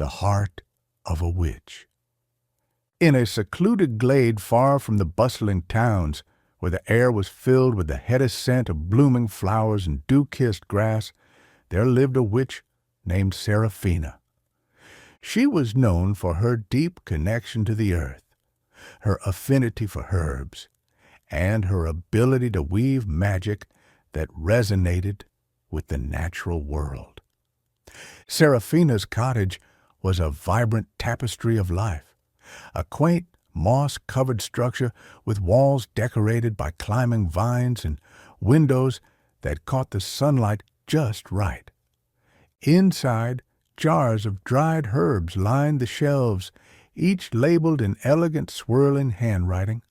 the heart of a witch. In a secluded glade far from the bustling towns, where the air was filled with the heady scent of blooming flowers and dew-kissed grass, there lived a witch named Seraphina. She was known for her deep connection to the earth, her affinity for herbs, and her ability to weave magic that resonated with the natural world. Seraphina's cottage was a vibrant tapestry of life, a quaint, moss-covered structure with walls decorated by climbing vines and windows that caught the sunlight just right. Inside, jars of dried herbs lined the shelves, each labeled in elegant swirling handwriting: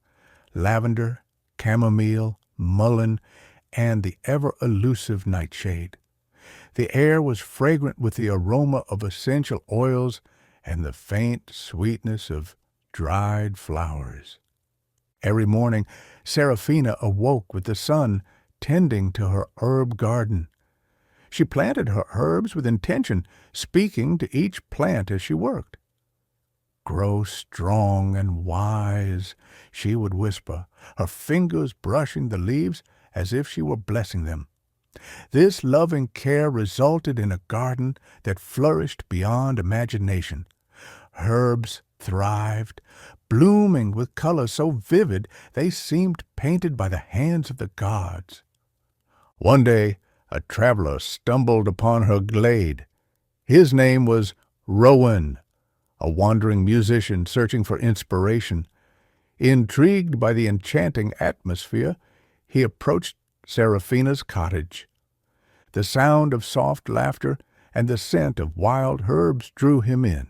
lavender, chamomile, mullein, and the ever-elusive nightshade. The air was fragrant with the aroma of essential oils and the faint sweetness of dried flowers. Every morning, Seraphina awoke with the sun, tending to her herb garden. She planted her herbs with intention, speaking to each plant as she worked. "Grow strong and wise," she would whisper, her fingers brushing the leaves as if she were blessing them. This loving care resulted in a garden that flourished beyond imagination. Herbs thrived, blooming with color so vivid they seemed painted by the hands of the gods. One day, a traveler stumbled upon her glade. His name was Rowan, a wandering musician searching for inspiration. Intrigued by the enchanting atmosphere, he approached Seraphina's cottage. The sound of soft laughter and the scent of wild herbs drew him in.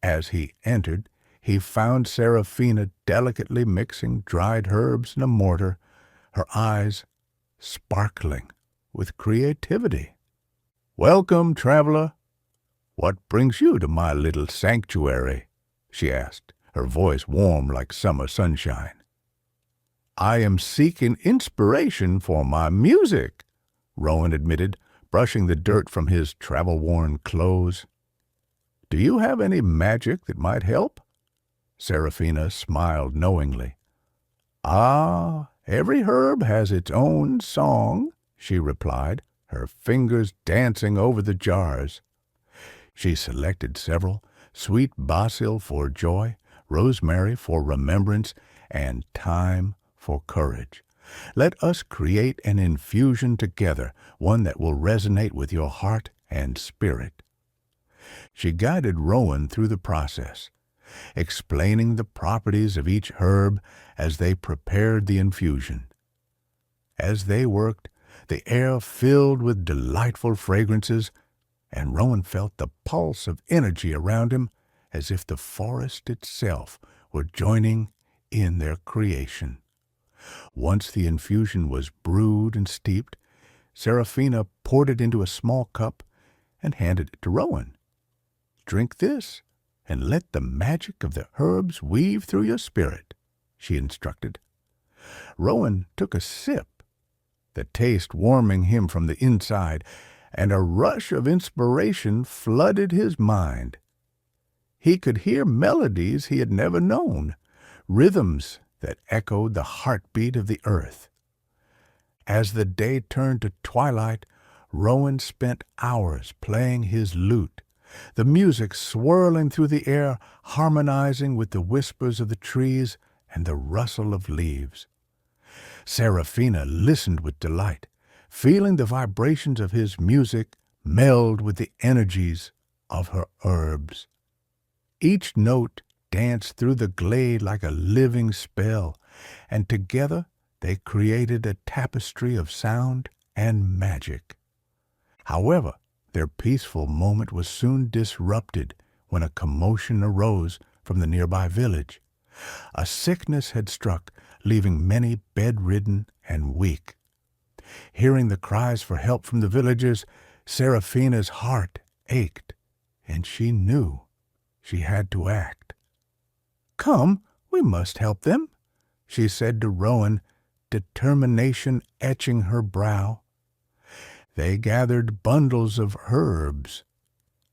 As he entered, he found Seraphina delicately mixing dried herbs in a mortar, her eyes sparkling with creativity. "Welcome, traveler. What brings you to my little sanctuary?" she asked, her voice warm like summer sunshine. "I am seeking inspiration for my music," Rowan admitted, brushing the dirt from his travel-worn clothes. "Do you have any magic that might help?" Seraphina smiled knowingly. "Ah, every herb has its own song," she replied, her fingers dancing over the jars. She selected several: sweet basil for joy, rosemary for remembrance, and thyme for courage. "Let us create an infusion together, one that will resonate with your heart and spirit." She guided Rowan through the process, explaining the properties of each herb as they prepared the infusion. As they worked, the air filled with delightful fragrances, and Rowan felt the pulse of energy around him, as if the forest itself were joining in their creation. Once the infusion was brewed and steeped, Seraphina poured it into a small cup and handed it to Rowan. "Drink this, and let the magic of the herbs weave through your spirit," she instructed. Rowan took a sip, the taste warming him from the inside, and a rush of inspiration flooded his mind. He could hear melodies he had never known, rhythms that echoed the heartbeat of the earth. As the day turned to twilight, Rowan spent hours playing his lute, the music swirling through the air, harmonizing with the whispers of the trees and the rustle of leaves. Seraphina listened with delight, feeling the vibrations of his music meld with the energies of her herbs. Each note danced through the glade like a living spell, and together they created a tapestry of sound and magic. However, their peaceful moment was soon disrupted when a commotion arose from the nearby village. A sickness had struck, leaving many bedridden and weak. Hearing the cries for help from the villagers, Seraphina's heart ached, and she knew she had to act. "Come, we must help them," she said to Rowan, determination etching her brow. They gathered bundles of herbs,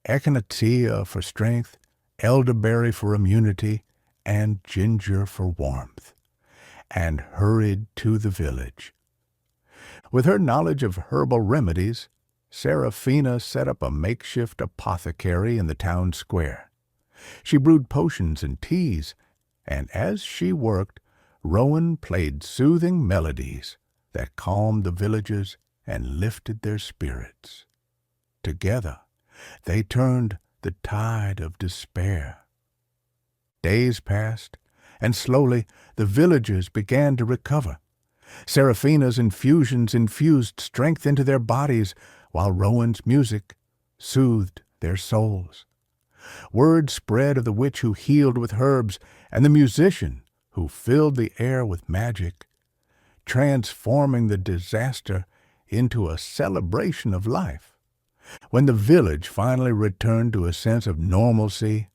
echinacea for strength, elderberry for immunity, and ginger for warmth, and hurried to the village. With her knowledge of herbal remedies, Seraphina set up a makeshift apothecary in the town square. She brewed potions and teas, and as she worked, Rowan played soothing melodies that calmed the villagers and lifted their spirits. Together, they turned the tide of despair. Days passed, and slowly the villagers began to recover. Seraphina's infusions infused strength into their bodies, while Rowan's music soothed their souls. Word spread of the witch who healed with herbs and the musician who filled the air with magic, transforming the disaster into a celebration of life. When the village finally returned to a sense of normalcy,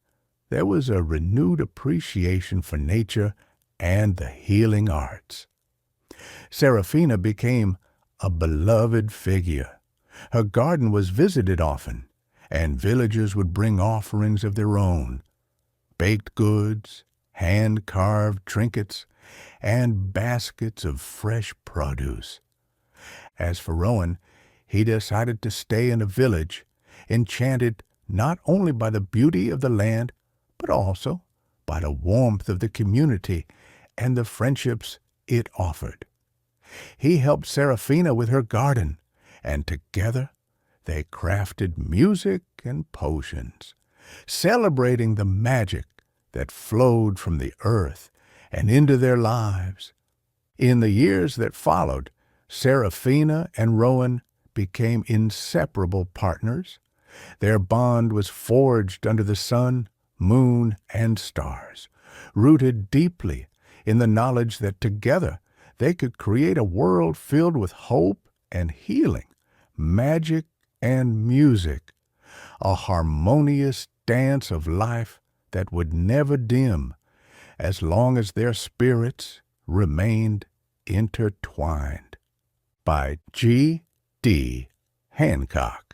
there was a renewed appreciation for nature and the healing arts. Seraphina became a beloved figure. Her garden was visited often, and villagers would bring offerings of their own, baked goods, hand-carved trinkets, and baskets of fresh produce. As for Rowan, he decided to stay in a village, enchanted not only by the beauty of the land, but also by the warmth of the community and the friendships it offered. He helped Seraphina with her garden, and together they crafted music and potions, celebrating the magic that flowed from the earth and into their lives. In the years that followed, Seraphina and Rowan became inseparable partners. Their bond was forged under the sun, moon, and stars, rooted deeply in the knowledge that together they could create a world filled with hope and healing, magic and music, a harmonious dance of life that would never dim as long as their spirits remained intertwined. By G. D. Hancock.